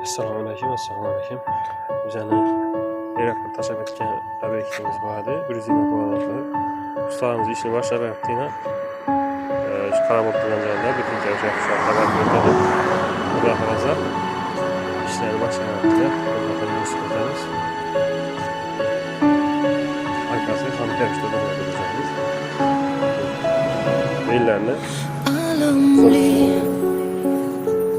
Assalomu alaykum. Bizani Iroqqa tashlab ketgan obyektimiz bor edi. 120 kvadratli. Ustamız ishni boshlayapti. Shu qarab o'tirgan joyda bitincha o'sha xabar berdi. Xudo xolasa ishlarni boshlayapti. O'tamiz. Arkasi ham terishda bo'ladi. Bellarni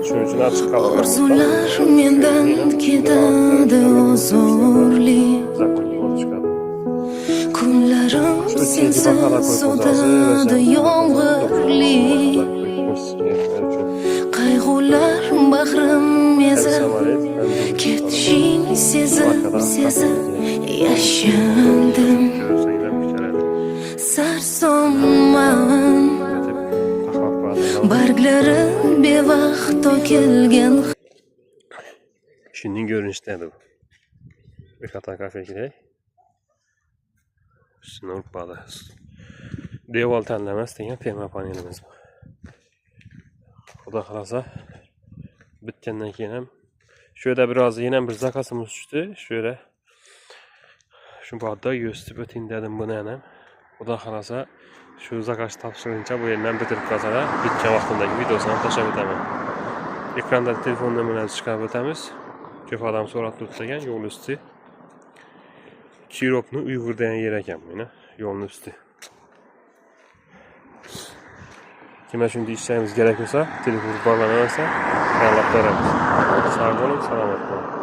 shuning uchun açık qolgan. Orzular mendan ketadi huzurli. Kunlarim sensiz o'tadi yomg'irli. Qayg'ular bag'rim ezib, ketishing sezib yashandim. Sarsonman, barglari bevaqt to'kilgan. Shunning ko'rinishidir bu. Bekatan kafechilik. Sinop bada. Devor tanlamas degan ferma panelimiz bor. Xudo xolasa bitgandan keyin ham shu yerda biroz yana bir zakazimiz tushdi. Shu yerda shu yerda yozib o'ting dedim buni ham. Xudo xolasa shu zakaz topshirincha bu yerdan bitirib qolsalar, bitgan vaqtidagi videosini tashlab o'taman. Ekranda telefon nomerini chiqarib o'tamiz. Ko'p odam so'rab turgan yo'l usti. Kiropni Uyg'urdan yer ekan, mana yo'lning usti. Kimlar shunday ishlarimiz kerak bo'lsa, telefon bog'lanaversa, tayyorlab beramiz. Sog' bo'ling, salomat bo'ling.